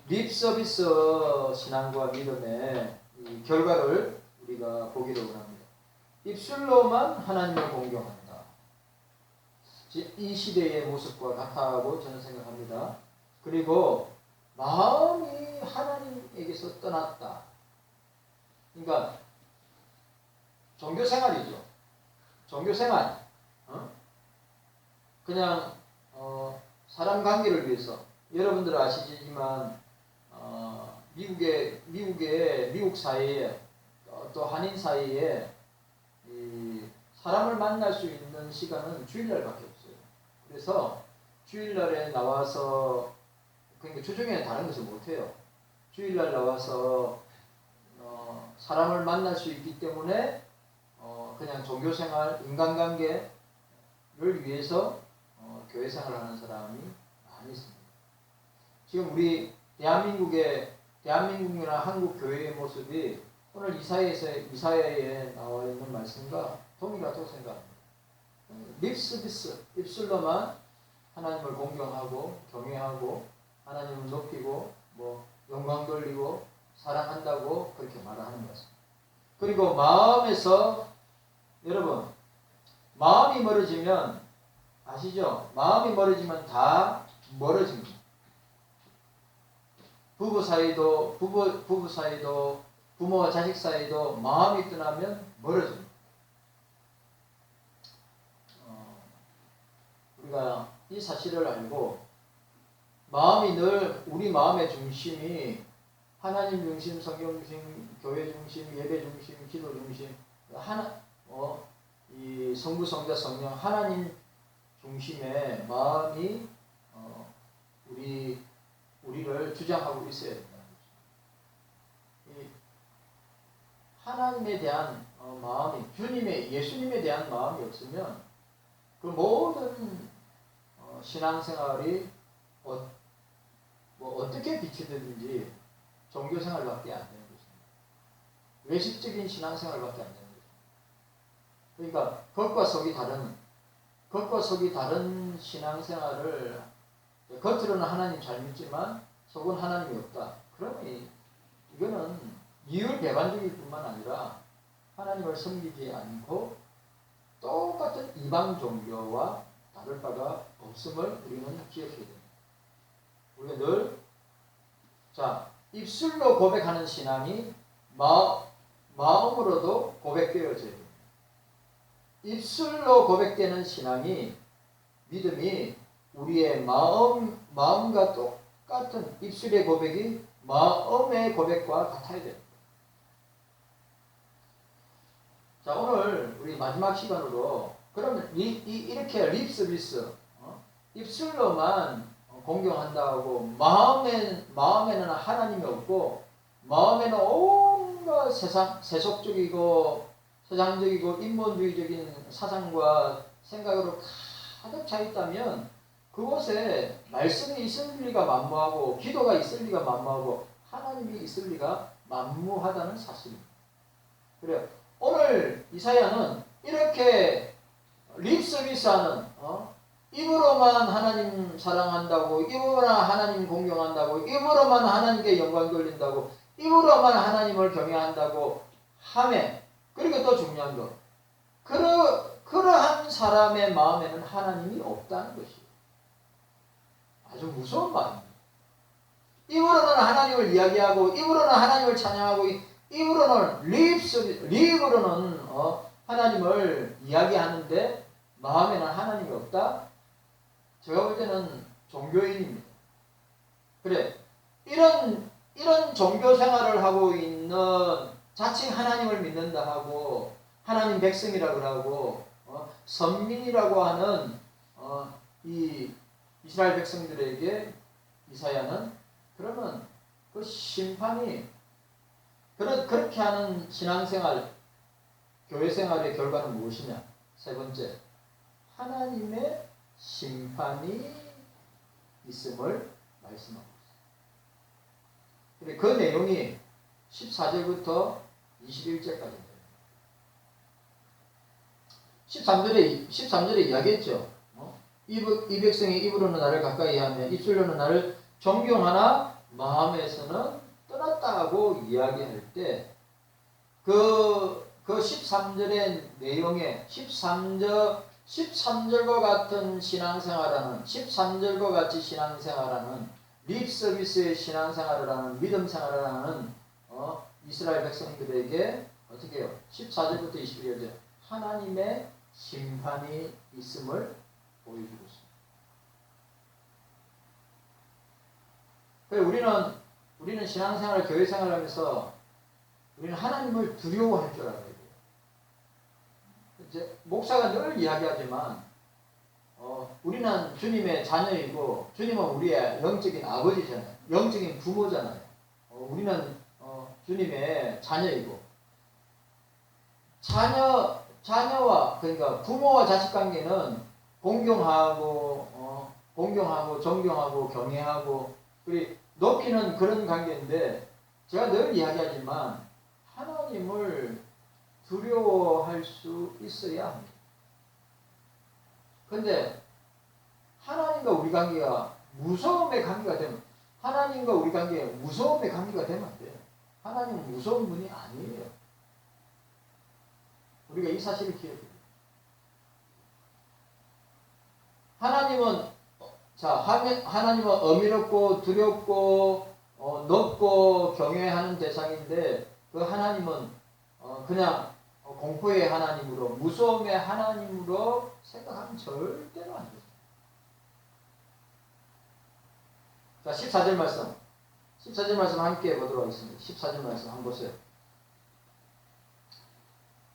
립 서비스 신앙과 믿음의 이 결과를 우리가 보기를 원합니다. 입술로만 하나님을 공경한다. 이 시대의 모습과 같다고 저는 생각합니다. 그리고 마음이 하나님에게서 떠났다. 그러니까 종교생활이죠. 종교생활. 그냥 사람 관계를 위해서. 여러분들 아시지만 미국 사회에 또 한인 사이에 이 사람을 만날 수 있는 시간은 주일날밖에 없어요. 그래서 주일날에 나와서 그러니까 주중에는 다른 것을 못해요. 주일날 나와서 사람을 만날 수 있기 때문에 그냥 종교생활, 인간관계를 위해서 교회생활을 하는 사람이 많이 있습니다. 지금 우리 대한민국이나 한국 교회의 모습이 오늘 이사야에 나와 있는 말씀과 동일하다고 생각합니다. 립서비스, 입술로만 하나님을 공경하고 경외하고 하나님을 높이고 영광 돌리고 사랑한다고 그렇게 말하는 것입니다. 그리고 마음에서 여러분 마음이 멀어지면 아시죠? 마음이 멀어지면 다 멀어집니다. 부부 사이도 부모와 자식 사이도 마음이 떠나면 멀어집니다. 우리가 이 사실을 알고 마음이 늘 우리 마음의 중심이 하나님 중심, 성경 중심, 교회 중심, 예배 중심, 기도 중심, 이 성부, 성자, 성령 하나님 중심의 마음이 우리를 주장하고 있어야 된다는 거죠. 하나님에 대한 마음이 예수님에 대한 마음이 없으면 그 모든 신앙생활이 어떻게 비치든지 종교생활밖에 안 되는 것입니다. 외식적인 신앙생활밖에 안 되는 것입니다. 그러니까 겉과 속이 다른 신앙생활을 겉으로는 하나님 잘 믿지만 속은 하나님이 없다. 그러면 이거는 이율배반적일 뿐만 아니라 하나님을 섬기지 않고 똑같은 이방 종교와 다를 바가 없음을 우리는 기억해야 됩니다. 우리가 늘 입술로 고백하는 신앙이 마음으로도 고백되어져야 됩니다. 입술로 고백되는 신앙이 믿음이 우리의 마음과 똑같은 입술의 고백이 마음의 고백과 같아야 됩니다. 자, 오늘 우리 마지막 시간으로 그러면 이렇게 립 서비스 입술로만 공경한다고 마음에는 하나님이 없고 마음에는 온갖 세속적이고 세상적이고 인본주의적인 사상과 생각으로 가득 차 있다면 그곳에 말씀이 있을 리가 만무하고 기도가 있을 리가 만무하고 하나님이 있을 리가 만무하다는 사실입니다. 그래요. 오늘 이사야는 이렇게 립서비스하는 입으로만 하나님 사랑한다고 입으로만 하나님 공경한다고 입으로만 하나님께 영광 돌린다고 입으로만 하나님을 경외한다고 하매 그리고 또 중요한 거 그러한 사람의 마음에는 하나님이 없다는 것이에요. 아주 무서운 마음입니다. 입으로는 하나님을 이야기하고 입으로는 하나님을 찬양하고 입으로는 립으로는 하나님을 이야기하는데 마음에는 하나님이 없다? 제가 볼 때는 종교인입니다. 그래, 이런 종교 생활을 하고 있는 자칭 하나님을 믿는다 하고 하나님 백성이라고 하고 선민이라고 하는 이 이스라엘 백성들에게 이사야는 그러면 그 심판이 그렇게 하는 신앙생활, 교회생활의 결과는 무엇이냐? 세 번째, 하나님의 심판이 있음을 말씀하고 있습니다. 그 내용이 14절부터 21절까지입니다. 13절에 이야기했죠. 이 백성이 입으로는 나를 가까이 하며 입술로는 나를 존경하나 마음에서는 떠났다고 이야기할 때 그 13절의 내용에 13절과 같은 신앙생활하는 13절과 같이 신앙생활하는 립 서비스의 신앙생활을 하는 믿음 생활을 하는 이스라엘 백성들에게 어떻게 해요? 14절부터 21절 하나님의 심판이 있음을 보여주고 있습니다. 우리는 신앙생활, 교회생활을 하면서 우리는 하나님을 두려워할 줄 알아야 돼요. 이제 목사가 늘 이야기하지만 우리는 주님의 자녀이고 주님은 우리의 영적인 아버지잖아요. 영적인 부모잖아요. 우리는 주님의 자녀이고 자녀와 그러니까 부모와 자식 관계는 공경하고 존경하고 경외하고 그리고 높이는 그런 관계인데 제가 늘 이야기하지만 하나님을 두려워할 수 있어야 합니다. 근데 하나님과 우리 관계가 무서움의 관계가 되면 하나님과 우리 관계가 무서움의 관계가 되면 안 돼요. 하나님은 무서운 분이 아니에요. 우리가 이 사실을 기억해야 돼요. 하나님은 어미롭고 두렵고 높고 경외하는 대상인데 그 하나님은 그냥 공포의 하나님으로 무서움의 하나님으로 생각하면 절대로 안 돼요. 자, 14절 말씀 함께 보도록 하겠습니다. 14절 말씀 한번 보세요.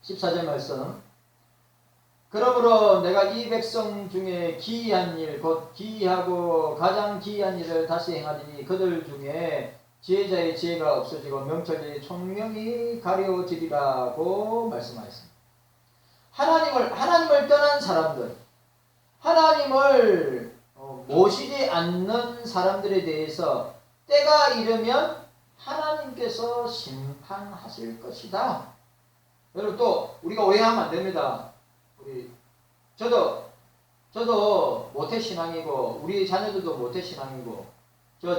14절 말씀 그러므로 내가 이 백성 중에 기이한 일, 곧 기이하고 가장 기이한 일을 다시 행하리니 그들 중에 지혜자의 지혜가 없어지고 명철자의 총명이 가려지리라고 말씀하였습니다. 하나님을 떠난 사람들, 하나님을 모시지 않는 사람들에 대해서 때가 이르면 하나님께서 심판하실 것이다. 여러분 또 우리가 오해하면 안 됩니다. 저도 모태신앙이고 우리 자녀들도 모태신앙이고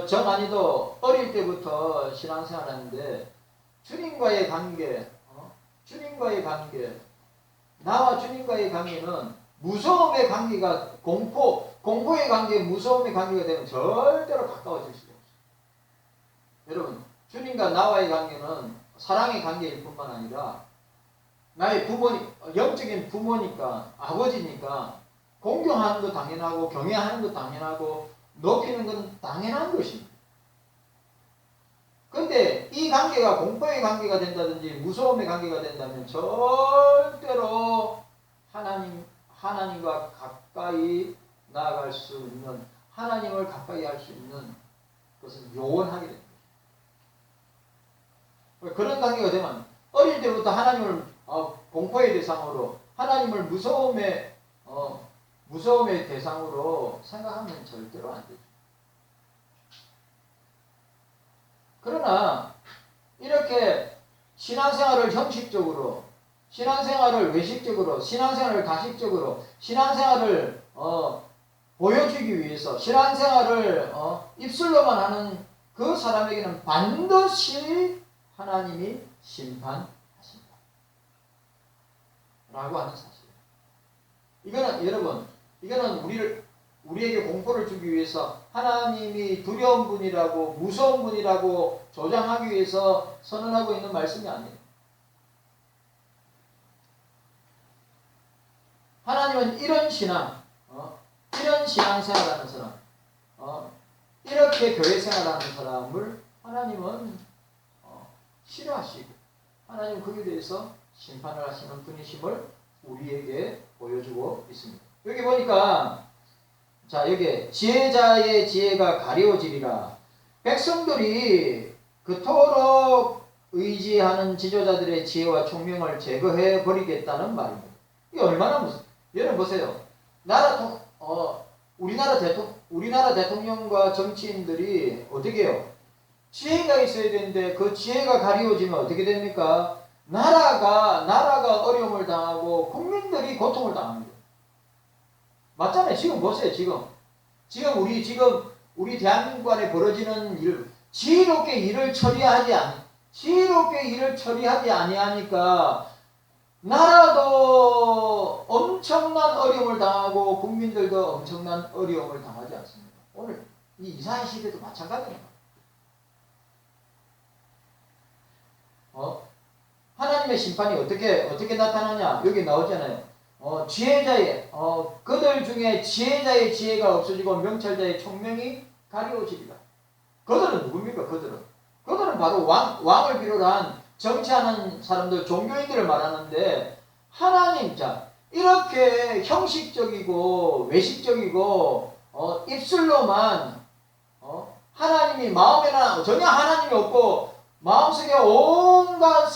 저 많이도 어릴 때부터 신앙생활 하는데 주님과의 관계 나와 주님과의 관계는 무서움의 관계가 공포의 관계 무서움의 관계가 되면 절대로 가까워질 수가 없어요. 여러분 주님과 나와의 관계는 사랑의 관계일 뿐만 아니라 나의 영적인 부모니까 아버지니까 공경하는 것 당연하고 경외하는 것 당연하고 높이는 건 당연한 것입니다. 그런데 이 관계가 공포의 관계가 된다든지 무서움의 관계가 된다면 절대로 하나님과 가까이 나아갈 수 있는 하나님을 가까이 할 수 있는 것을 요원하게 됩니다. 그런 관계가 되면 어릴 때부터 하나님을 공포의 대상으로 하나님을 무서움의 대상으로 생각하면 절대로 안 되죠. 그러나 이렇게 신앙생활을 형식적으로, 신앙생활을 외식적으로, 신앙생활을 가식적으로, 신앙생활을 보여주기 위해서, 신앙생활을 입술로만 하는 그 사람에게는 반드시 하나님이 심판하신다. 라고 하는 사실. 이거는 우리에게 공포를 주기 위해서 하나님이 두려운 분이라고 무서운 분이라고 조장하기 위해서 선언하고 있는 말씀이 아니에요. 하나님은 이런 신앙생활하는 사람, 이렇게 교회생활하는 사람을 하나님은 싫어하시고 하나님은 거기에 대해서 심판을 하시는 분이심을 우리에게 보여주고 있습니다. 여기 보니까 여기 지혜자의 지혜가 가려지리라. 백성들이 그토록 의지하는 지도자들의 지혜와 총명을 제거해 버리겠다는 말입니다. 이게 얼마나 여러분 보세요. 우리나라 대통령과 정치인들이 어떻게 해요? 지혜가 있어야 되는데 그 지혜가 가려지면 어떻게 됩니까? 나라가 어려움을 당하고 국민들이 고통을 당하는 거예요. 맞잖아요. 지금 보세요. 지금 우리 대한민국 안에 벌어지는 일, 지혜롭게 일을 처리하지 아니하니까 나라도 엄청난 어려움을 당하고 국민들도 엄청난 어려움을 당하지 않습니다. 오늘 이 이스라엘 시대도 마찬가지입니다. 하나님의 심판이 어떻게 나타나냐? 여기 나오잖아요. 지혜자의 그들 중에 지혜자의 지혜가 없어지고 명철자의 총명이 가려워지리라. 그들은 누굽니까? 그들은 바로 왕을 비롯한 정치하는 사람들, 종교인들을 말하는데, 하나님, 이렇게 형식적이고 외식적이고 입술로만 하나님이 마음에는 전혀 하나님이 없고 마음속에 온갖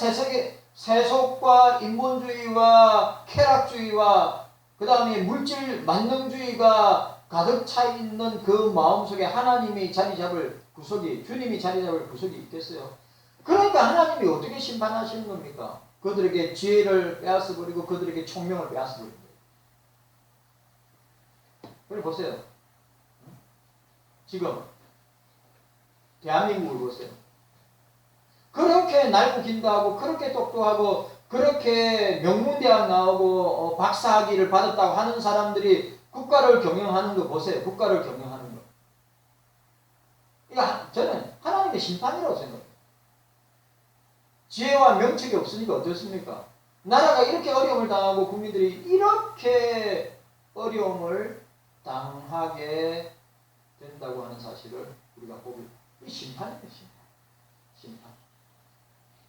세속과 인본주의와 쾌락주의와 그 다음에 물질 만능주의가 가득 차 있는 그 마음속에 하나님이 자리 잡을 구석이, 주님이 자리 잡을 구석이 있겠어요? 그러니까 하나님이 어떻게 심판하시는 겁니까? 그들에게 지혜를 빼앗아버리고 그들에게 총명을 빼앗아버리는 거예요. 그래 보세요. 지금 대한민국을 보세요. 그렇게 날고 긴다고, 그렇게 똑똑하고, 그렇게 명문대학 나오고 박사학위를 받았다고 하는 사람들이 국가를 경영하는 거 보세요. 국가를 경영하는 거. 이거 저는 하나님의 심판이라고 생각해요. 지혜와 명철이 없으니까 어떻습니까? 나라가 이렇게 어려움을 당하고 국민들이 이렇게 어려움을 당하게 된다고 하는 사실을 우리가 보고, 이 심판이에요. 심판.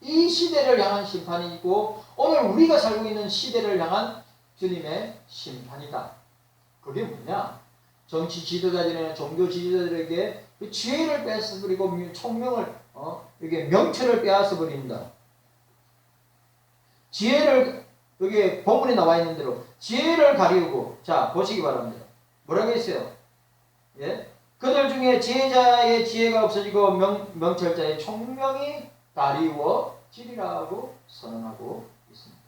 이 시대를 향한 심판이고 오늘 우리가 살고 있는 시대를 향한 주님의 심판이다. 그게 뭐냐? 정치 지도자들이나 종교 지도자들에게 그 지혜를 뺏어버리고 총명을 이게 명철을 빼앗아버린다. 지혜를, 여기 본문에 나와 있는 대로 지혜를 가리우고, 자 보시기 바랍니다. 뭐라고 했어요? 예? 그들 중에 지혜자의 지혜가 없어지고 명철자의 총명이 가리워지리라고 선언하고 있습니다.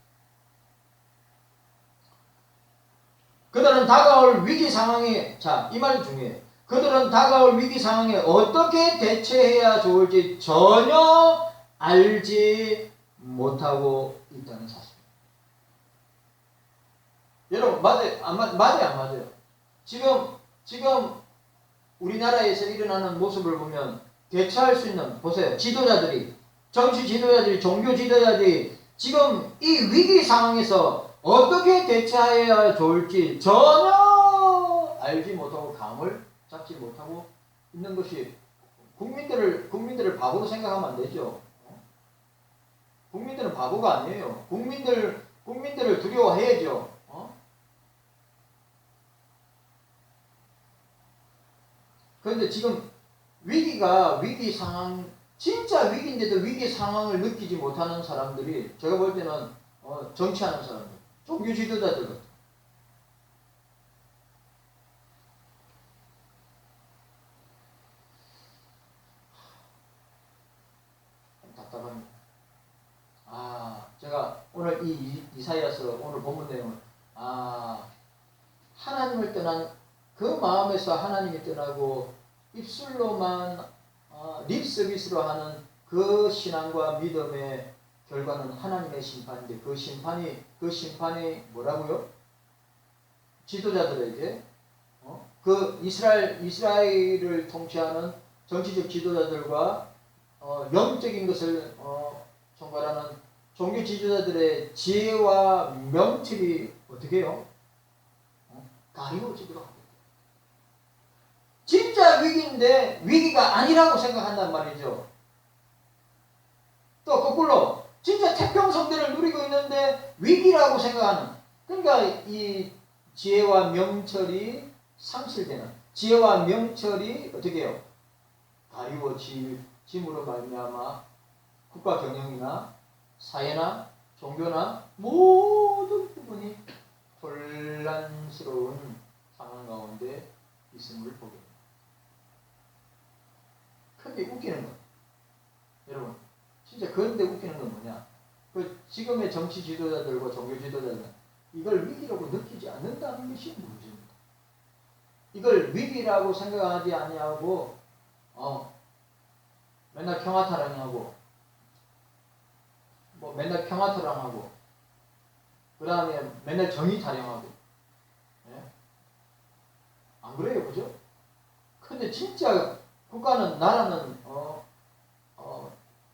그들은 다가올 위기 상황에, 이 말이 중요해요. 그들은 다가올 위기 상황에 어떻게 대처해야 좋을지 전혀 알지 못하고 있다는 사실입니다. 여러분, 맞아요? 안 맞아요? 지금 우리나라에서 일어나는 모습을 보면 대처할 수 있는, 보세요. 지도자들이, 정치 지도자들이, 종교 지도자들이 지금 이 위기 상황에서 어떻게 대처해야 좋을지 전혀 알지 못하고 감을 잡지 못하고 있는 것이, 국민들을 바보로 생각하면 안 되죠. 국민들은 바보가 아니에요. 국민들을 두려워해야죠. 그런데 지금 위기 상황, 진짜 위기인데도 위기 상황을 느끼지 못하는 사람들이, 제가 볼 때는 정치하는 사람들, 종교 지도자들 같아요. 답답합니다. 제가 오늘 이사야서 오늘 본문 내용을, 하나님을 떠난 그 마음에서 하나님이 떠나고 입술로만 립 서비스로 하는 그 신앙과 믿음의 결과는 하나님의 심판인데, 그 심판이 뭐라고요? 지도자들에게 그 이스라엘을 통치하는 정치적 지도자들과 영적인 것을 총괄하는 종교 지도자들의 지혜와 명철이 어떻게 해요? 가리워지도록 합니다. 진짜 위기인데 위기가 아니라고 생각한단 말이죠. 또 거꾸로 진짜 태평성대를 누리고 있는데 위기라고 생각하는, 그러니까 이 지혜와 명철이 상실되는, 지혜와 명철이 어떻게 해요? 가리워짐으로 말미암아 국가 경영이나 사회나 종교나 모든 부분이 혼란스러운 상황 가운데 있음을 보게 됩니다. 근데 웃기는 건, 여러분, 진짜 그런데 웃기는 건 뭐냐? 그 지금의 정치 지도자들과 종교 지도자들은 이걸 위기라고 느끼지 않는다는 것이 문제입니다. 이걸 위기라고 생각하지 아니하고 맨날 평화타령하고 뭐 맨날 평화타령하고 그 다음에 맨날 정의 타령하고 예? 안 그래요, 그죠? 근데 진짜 국가는 나라는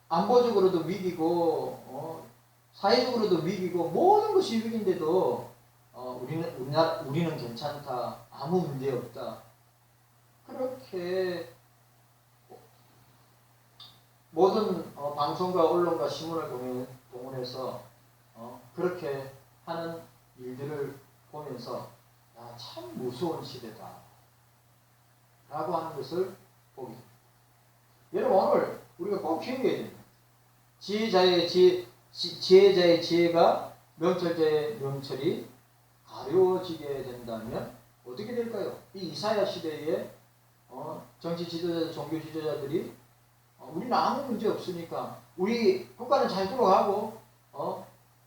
안보적으로도 위기고 사회적으로도 위기고 모든 것이 위기인데도 우리는 괜찮다, 아무 문제 없다. 그렇게 모든 방송과 언론과 신문을 동원해서 그렇게 하는 일들을 보면서 참 무서운 시대다 라고 하는 것을 보게 됩니다. 여러분, 오늘 우리가 꼭 기억해야 됩니다. 지혜자의 지혜가 명철자의 명철이 가려지게 된다면 어떻게 될까요? 이 이사야 시대에 정치 지도자, 종교 지도자들이 우리는 아무 문제 없으니까, 우리 국가는 잘 돌아가고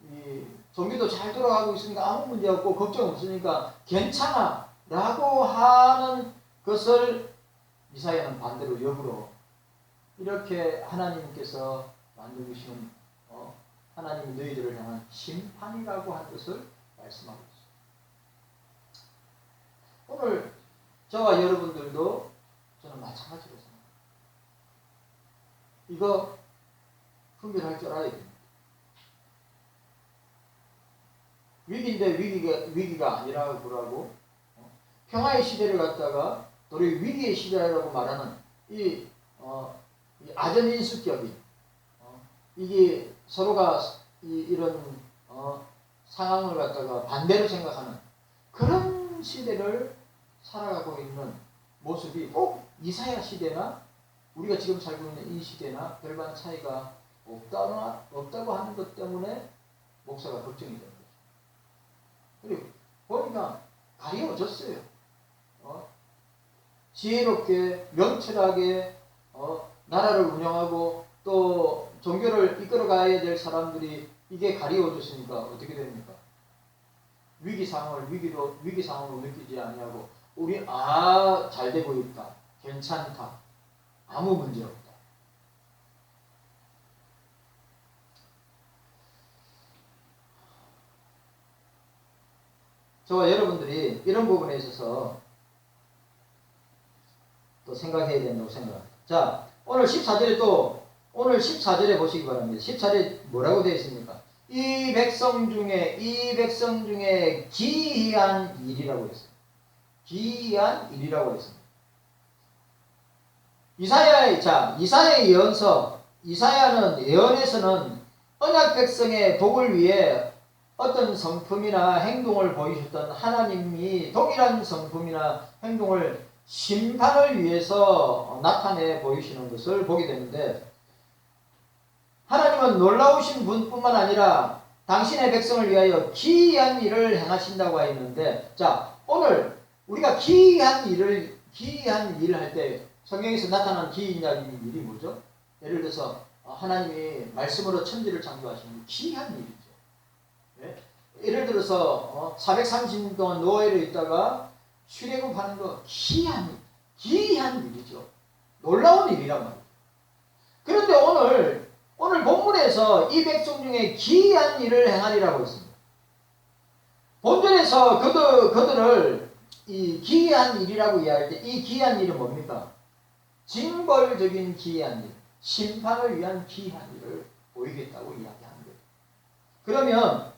이 종교도 잘 돌아가고 있으니까 아무 문제 없고 걱정 없으니까 괜찮아 라고 하는 것을 이사야는 반대로 역으로 이렇게 하나님께서 만들으시는 하나님이 너희들을 향한 심판이라고 한 것을 말씀하고 있습니다. 오늘 저와 여러분들도 저는 마찬가지로 생각합니다. 이거 분별할 줄 알아야 됩니다. 위기인데 위기가 아니라고 그러고 평화의 시대를 갖다가 도리 위기의 시대라고 말하는 이 아전인수격인 이게 서로가 이런 상황을 갖다가 반대로 생각하는 그런 시대를 살아가고 있는 모습이 꼭 이사야 시대나 우리가 지금 살고 있는 이 시대나 별반 차이가 없다고 하는 것 때문에 목사가 걱정이 되는 거죠. 그리고 보니까 가려졌어요. 지혜롭게 명철하게 나라를 운영하고 또 종교를 이끌어가야 될 사람들이 이게 가리워졌으니까 어떻게 됩니까? 위기 상황으로 느끼지 아니하고 우리 잘 되고 있다, 괜찮다, 아무 문제 없다. 저와 여러분들이 이런 부분에 있어서 또 생각해야 된다고 생각합니다. 자, 오늘 14절에 보시기 바랍니다. 14절에 뭐라고 되어 있습니까? 이 백성 중에 기이한 일이라고 했습니다. 기이한 일이라고 했습니다. 이사야의 예언서, 이사야는 예언에서는 언약 백성의 복을 위해 어떤 성품이나 행동을 보이셨던 하나님이 동일한 성품이나 행동을 심판을 위해서 나타내 보이시는 것을 보게 되는데, 하나님은 놀라우신 분뿐만 아니라 당신의 백성을 위하여 기이한 일을 행하신다고 하였는데, 자, 오늘 우리가 기이한 일을 할 때 성경에서 나타난 기이한 일이 뭐죠? 예를 들어서 하나님이 말씀으로 천지를 창조하시는 기이한 일이죠. 네? 예를 들어서 430년 동안 노예로 있다가 출애굽하는 거 기이한 일이죠. 놀라운 일이란 말이에요. 그런데 오늘 본문에서 이 백성 중에 기이한 일을 행하리라고 했습니다. 본문에서 그들을 이 기이한 일이라고 이야기할 때 이 기이한 일은 뭡니까? 징벌적인 기이한 일, 심판을 위한 기이한 일을 보이겠다고 이야기하는 거예요. 그러면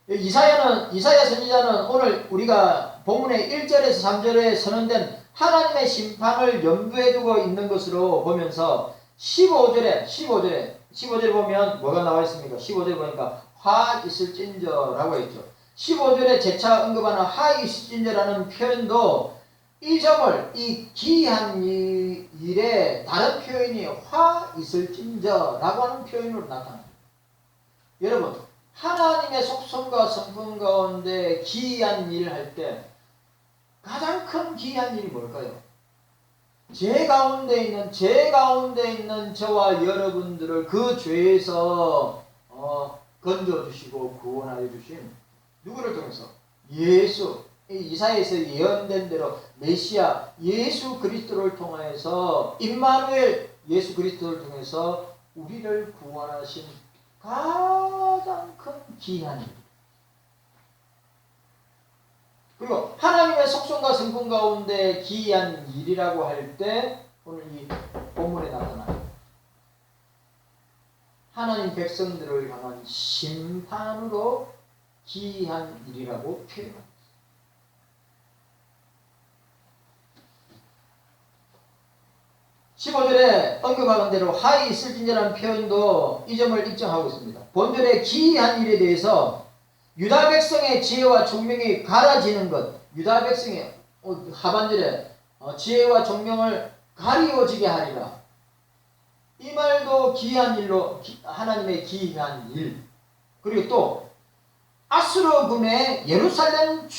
이사야 선지자는 오늘 우리가 본문의 1절에서 3절에 선언된 하나님의 심판을 염두에 두고 있는 것으로 보면서 15절에 보면 뭐가 나와 있습니까? 15절에 보니까 화 있을진저라고 했죠. 15절에 재차 언급하는 화 있을진저라는 표현도 이 점을, 이 기이한 일의 다른 표현이 화 있을진저라고 하는 표현으로 나타납니다. 여러분, 하나님의 속성과 성품 가운데 기이한 일을 할 때 가장 큰 기이한 일이 뭘까요? 제 가운데 있는 저와 여러분들을 그 죄에서 건져주시고 구원하여 주신 누구를 통해서? 예수, 이사야에서 예언된 대로 메시아 예수 그리스도를 통해서 임마누엘 예수 그리스도를 통해서 우리를 구원하신 가장 큰 귀한 일. 그리고 하나님의 속성과 성품 가운데 기이한 일이라고 할 때 오늘 이 본문에 나타나요. 하나님 백성들을 향한 심판으로 기이한 일이라고 표현합니다. (15절에) 언급한 대로 하이 있을진저라는 표현도 이 점을 입증하고 있습니다. 본절의 기이한 일에 대해서 유다 백성의 지혜와 총명이 갈아지는 것, 유다 백성의 하반절에 지혜와 총명을 가리워지게 하리라. 이 말도 기이한 일로, 하나님의 기이한 일. 그리고 또 아수르 군의 예루살렘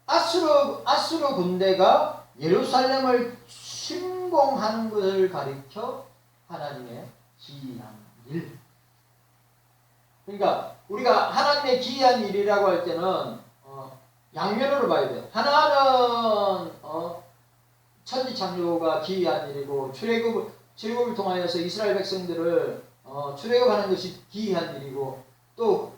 아수르 군대가 예루살렘을 침공하는 것을 가리켜 하나님의 기이한 일. 그러니까 우리가 하나님의 기이한 일이라고 할 때는 양면으로 봐야 돼요. 하나는 천지창조가 기이한 일이고 출애굽을 통하여서 이스라엘 백성들을 출애굽하는 것이 기이한 일이고, 또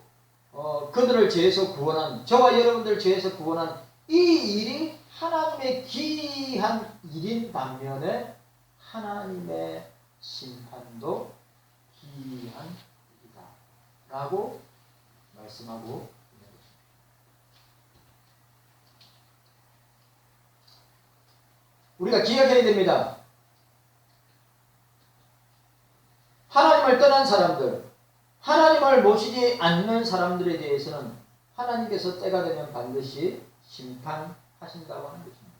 그들을 죄에서 구원한, 저와 여러분들 죄에서 구원한 이 일이 하나님의 기이한 일인 반면에 하나님의 심판도 기이한 일이다 라고 말씀하고 있는 것입니다. 우리가 기억해야 됩니다. 하나님을 떠난 사람들, 하나님을 모시지 않는 사람들에 대해서는 하나님께서 때가 되면 반드시 심판하신다고 하는 것입니다.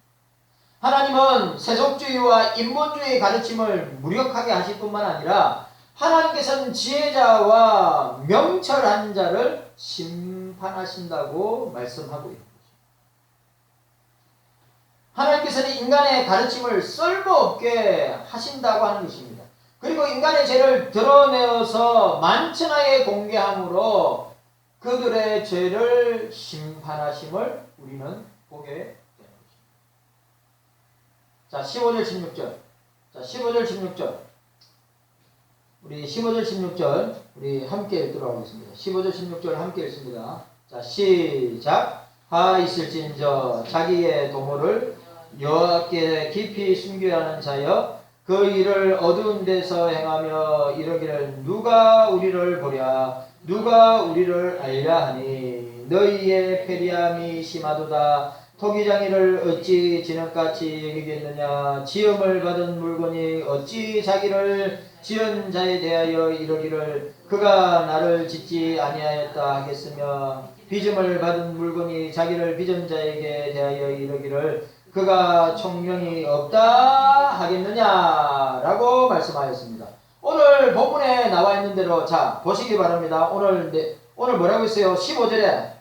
하나님은 세속주의와 인본주의 가르침을 무력하게 하실 뿐만 아니라 하나님께서는 지혜자와 명철한 자를 심판하신다고 말씀하고 있는 것입니다. 하나님께서는 인간의 가르침을 쓸모없게 하신다고 하는 것입니다. 그리고 인간의 죄를 드러내어서 만천하에 공개함으로 그들의 죄를 심판하심을 우리는 보게 되는 것입니다. 자, 15절 16절. 자, 15절 16절. 우리 15절 16절 우리 함께 읽도록 하겠습니다. 15절 16절 함께 읽습니다. 자, 시작. 하 있을진저 자기의 도모를 여호와께 깊이 숨겨야 하는 자여, 그 일을 어두운 데서 행하며 이러기를 누가 우리를 보랴, 누가 우리를 알랴 하니, 너희의 패리함이 심하도다. 토기장이를 어찌 지능같이 여기겠느냐. 지음을 받은 물건이 어찌 자기를 지은 자에 대하여 이러기를 그가 나를 짓지 아니하였다 하겠으며, 빚음을 받은 물건이 자기를 빚은 자에게 대하여 이러기를 그가 총명이 없다 하겠느냐라고 말씀하였습니다. 오늘 본문에 나와 있는 대로 자 보시기 바랍니다. 오늘 뭐라고 했어요? 15절에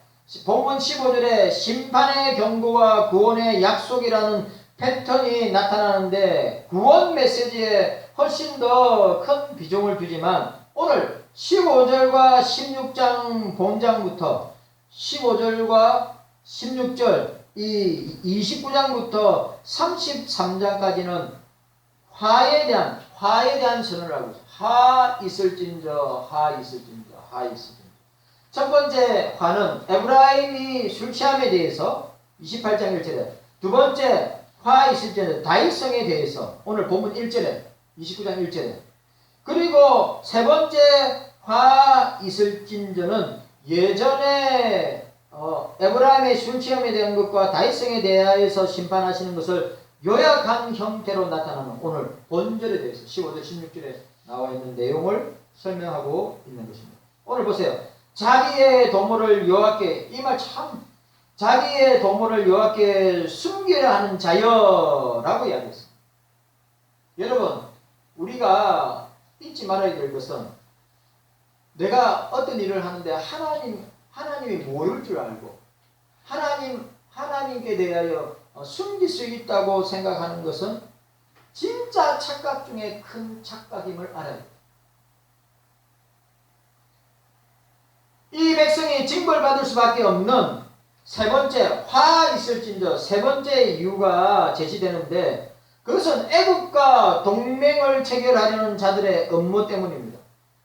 본문 15절에 심판의 경고와 구원의 약속이라는 패턴이 나타나는데 구원 메시지에 훨씬 더 큰 비중을 두지만, 오늘 15절과 16장 본장부터 15절과 16절 이 29장부터 33장까지는 화에 대한 선언을 하고 있어요. 화 있을진저, 화 있을진저, 화 있을진저. 첫 번째 화는 에브라임이 술 취함에 대해서 28장 1절에, 두 번째 화 있을진저 다윗성에 대해서 오늘 본문 1절에 29장 1절에, 그리고 세 번째 화 있을진저는 예전에 에브라임의 술 취함에 대한 것과 다윗성에 대하여서 심판하시는 것을 요약한 형태로 나타나는 오늘 본절에 대해서 15절 16절에 나와 있는 내용을 설명하고 있는 것입니다. 오늘 보세요. 자기의 도모를 여호와께, 이 말 참, 자기의 도모를 여호와께 숨겨야 하는 자여라고 이야기했습니다. 여러분, 우리가 잊지 말아야 될 것은, 내가 어떤 일을 하는데 하나님이 모를 줄 알고 하나님께 대하여 숨길 수 있다고 생각하는 것은 진짜 착각 중에 큰 착각임을 알아야 돼요. 이 백성이 징벌받을 수밖에 없는 세 번째 화 있을진저 세 번째 이유가 제시되는데, 그것은 애국과 동맹을 체결하려는 자들의 음모 때문입니다.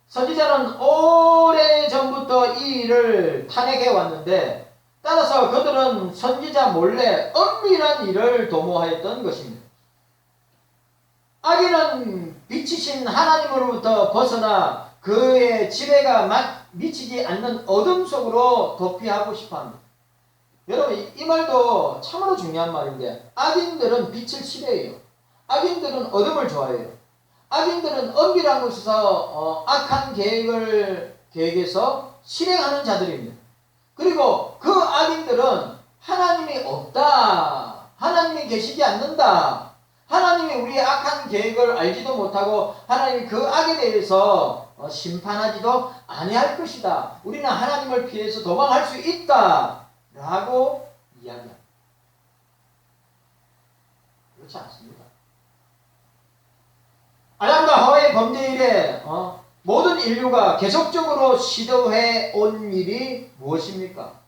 선지자는 오래전부터 이 일을 탄핵해 왔는데 따라서 그들은 선지자 몰래 엄밀한 일을 도모하였던 것입니다. 악인은 빛이신 하나님으로부터 벗어나 그의 지배가 미치지 않는 어둠 속으로 도피하고 싶어합니다. 여러분 이 말도 참으로 중요한 말인데 악인들은 빛을 싫어해요. 악인들은 어둠을 좋아해요. 악인들은 엄밀한 곳에서 악한 계획에서 실행하는 자들입니다. 그리고 그 악인들은 하나님이 없다. 하나님이 계시지 않는다. 하나님이 우리의 악한 계획을 알지도 못하고 하나님이 그 악에 대해서 심판하지도 아니할 것이다. 우리는 하나님을 피해서 도망할 수 있다. 라고 이야기합니다. 그렇지 않습니다. 아담과 하와의 범죄 이래 모든 인류가 계속적으로 시도해 온 일이 무엇입니까?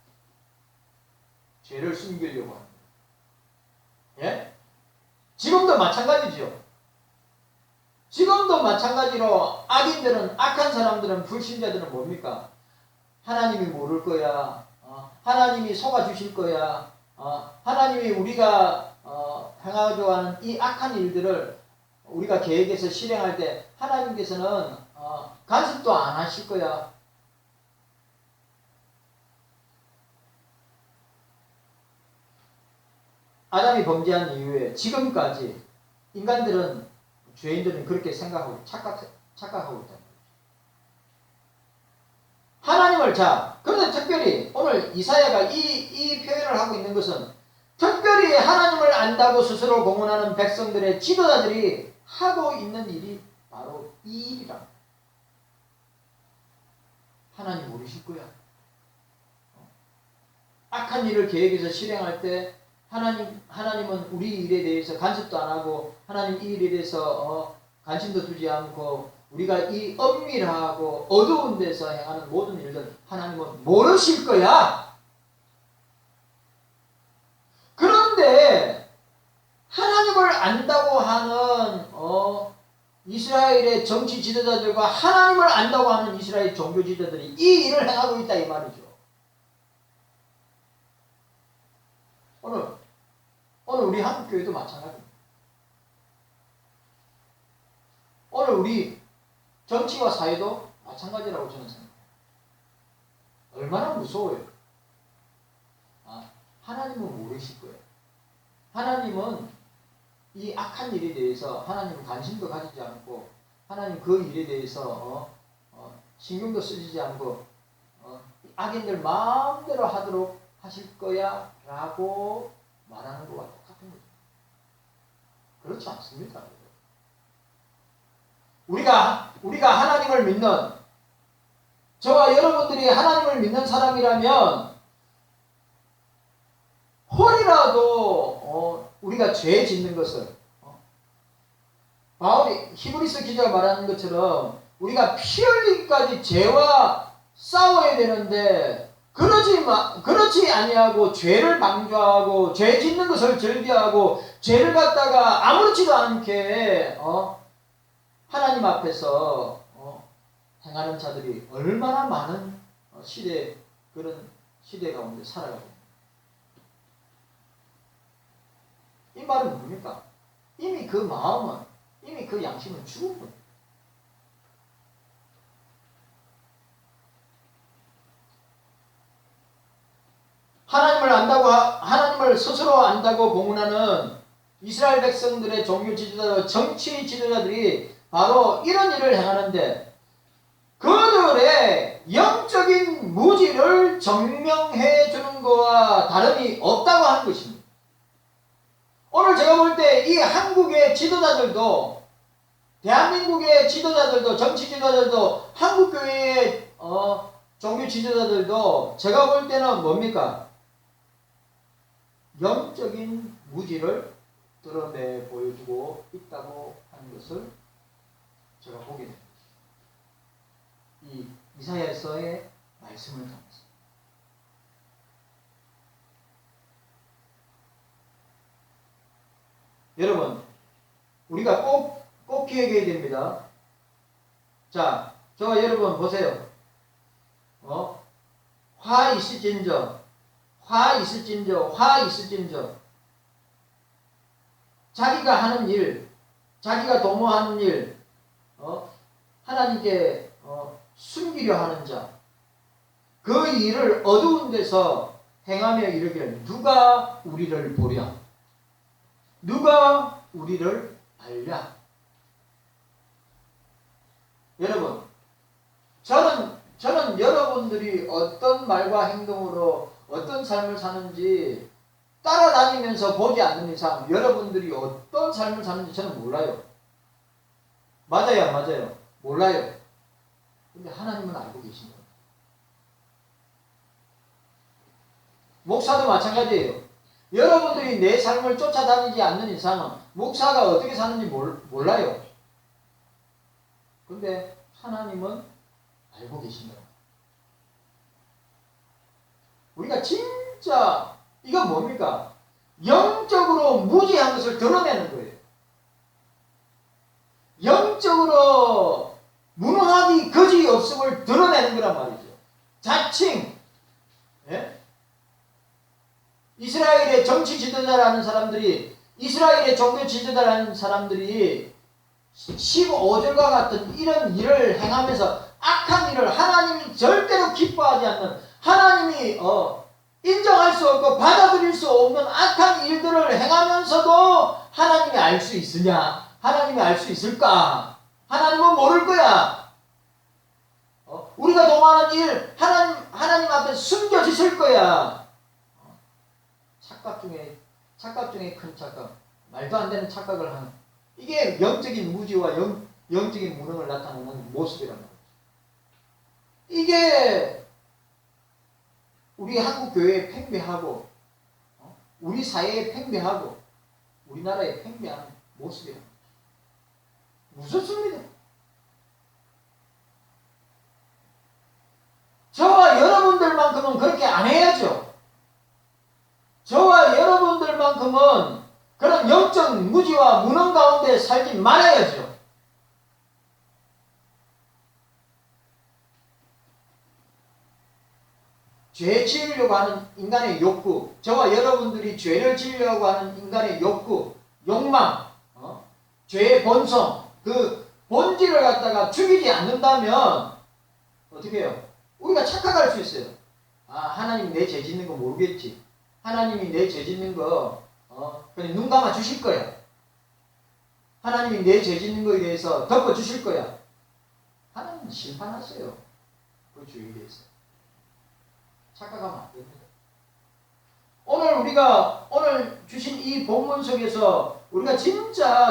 죄를 숨기려고 합니다. 예? 지금도 마찬가지죠. 지금도 마찬가지로 악인들은, 악한 사람들은, 불신자들은 뭡니까? 하나님이 모를 거야. 하나님이 속아주실 거야. 하나님이 우리가 행하려고 하는 이 악한 일들을 우리가 계획해서 실행할 때 하나님께서는 간섭도 안 하실 거야. 아담이 범죄한 이후에 지금까지 인간들은, 죄인들은 그렇게 생각하고 착각하고 있다. 하나님을 그런데 특별히 오늘 이사야가 이 표현을 하고 있는 것은 특별히 하나님을 안다고 스스로 공언하는 백성들의 지도자들이 하고 있는 일이 바로 이 일이라. 하나님 모르실 거야. 악한 일을 계획해서 실행할 때 하나님은 우리 일에 대해서 간섭도 안 하고 하나님 이 일에 대해서 관심도 두지 않고 우리가 이 엄밀하고 어두운 데서 행하는 모든 일들 하나님은 모르실 거야. 그런데 하나님을 안다고 하는 이스라엘의 정치 지도자들과 하나님을 안다고 하는 이스라엘 종교 지도자들이 이 일을 행하고 있다 이 말이죠. 오늘 우리 한국교회도 마찬가지입니다. 오늘 우리 정치와 사회도 마찬가지라고 저는 생각해요. 얼마나 무서워요. 하나님은 모르실 거예요. 하나님은 이 악한 일에 대해서 하나님은 관심도 가지지 않고 하나님 그 일에 대해서 신경도 쓰지 않고 악인들 마음대로 하도록 하실 거야 라고 말하는 것과 똑같은 거죠. 그렇지 않습니다. 우리가 하나님을 믿는, 저와 여러분들이 하나님을 믿는 사람이라면 홀이라도 우리가 죄 짓는 것을 바울이 히브리서 기자가 말하는 것처럼 우리가 피 흘리기까지 죄와 싸워야 되는데 그렇지 아니하고 죄를 방조하고 죄 짓는 것을 즐겨하고 죄를 갖다가 아무렇지도 않게 하나님 앞에서 행하는 자들이 얼마나 많은 그런 시대 가운데 살아가고 있습니다. 이 말은 뭡니까? 이미 그 마음은, 이미 그 양심은 죽은 겁니다. 하나님을 스스로 안다고 공언하는 이스라엘 백성들의 종교 지도자, 정치 지도자들이 바로 이런 일을 행하는데 그들의 영적인 무지를 증명해 주는 것과 다름이 없다고 하는 것입니다. 오늘 제가 볼 때 이 한국의 지도자들도, 대한민국의 지도자들도, 정치 지도자들도, 한국교회의 종교 지도자들도 제가 볼 때는 뭡니까? 영적인 무지를 드러내 보여주고 있다고 하는 것을 제가 보게 됩니다. 이 이사야서의 말씀을 통해서. 여러분, 우리가 꼭 기억해야 됩니다. 자, 저와 여러분 보세요. 화 있을진저, 화 있을진저, 화 있을진저. 자기가 하는 일, 자기가 도모하는 일, 하나님께 숨기려 하는 자, 그 일을 어두운 데서 행하며 이르기를 누가 우리를 보랴, 누가 우리를 알랴. 여러분, 저는 여러분들이 어떤 말과 행동으로 어떤 삶을 사는지 따라다니면서 보지 않는 이상 여러분들이 어떤 삶을 사는지 저는 몰라요. 맞아요, 안 맞아요? 몰라요. 근데 하나님은 알고 계신 거예요. 목사도 마찬가지예요. 여러분들이 내 삶을 쫓아다니지 않는 이상은 목사가 어떻게 사는지 몰라요. 근데 하나님은 알고 계신 거예요. 우리가 진짜 이건 뭡니까? 영적으로 무지한 것을 드러내는 거예요. 영적으로 무능하기 거지 없음을 드러내는 거란 말이죠. 자칭 이스라엘의 정치 지도자라는 사람들이, 이스라엘의 종교 지도자라는 사람들이 15절과 같은 이런 일을 행하면서 악한 일을 하나님이 절대로 기뻐하지 않는, 하나님이 인정할 수 없고 받아들일 수 없는 악한 일들을 행하면서도 하나님이 알 수 있으냐? 하나님이 알 수 있을까? 하나님은 모를 거야. 우리가 도모하는 일 하나님 앞에 숨겨지실 거야. 착각 중에 큰 착각, 말도 안 되는 착각을 하는, 이게 영적인 무지와 영적인 무능을 나타내는 모습이란 말이죠. 이게 우리 한국 교회에 팽배하고 우리 사회에 팽배하고 우리나라에 팽배하는 모습이란 말이죠. 무섭습니다. 저와 여러분들만큼은 그렇게 안 해야죠. 저와 여러분들만큼은 그런 영적 무지와 무능 가운데 살지 말아야죠. 죄 지으려고 하는 인간의 욕구, 저와 여러분들이 죄를 지으려고 하는 인간의 욕구, 욕망, 죄의 본성, 그 본질을 갖다가 죽이지 않는다면 어떻게 해요? 우리가 착각할 수 있어요. 하나님 내 죄 짓는 거 모르겠지. 하나님이 내 죄 짓는 거 그냥 눈 감아 주실 거야. 하나님이 내 죄 짓는 거에 대해서 덮어 주실 거야. 하나님은 심판하세요. 그 주에 대해서. 착각하면 안 됩니다. 오늘 주신 이 본문 속에서 우리가 진짜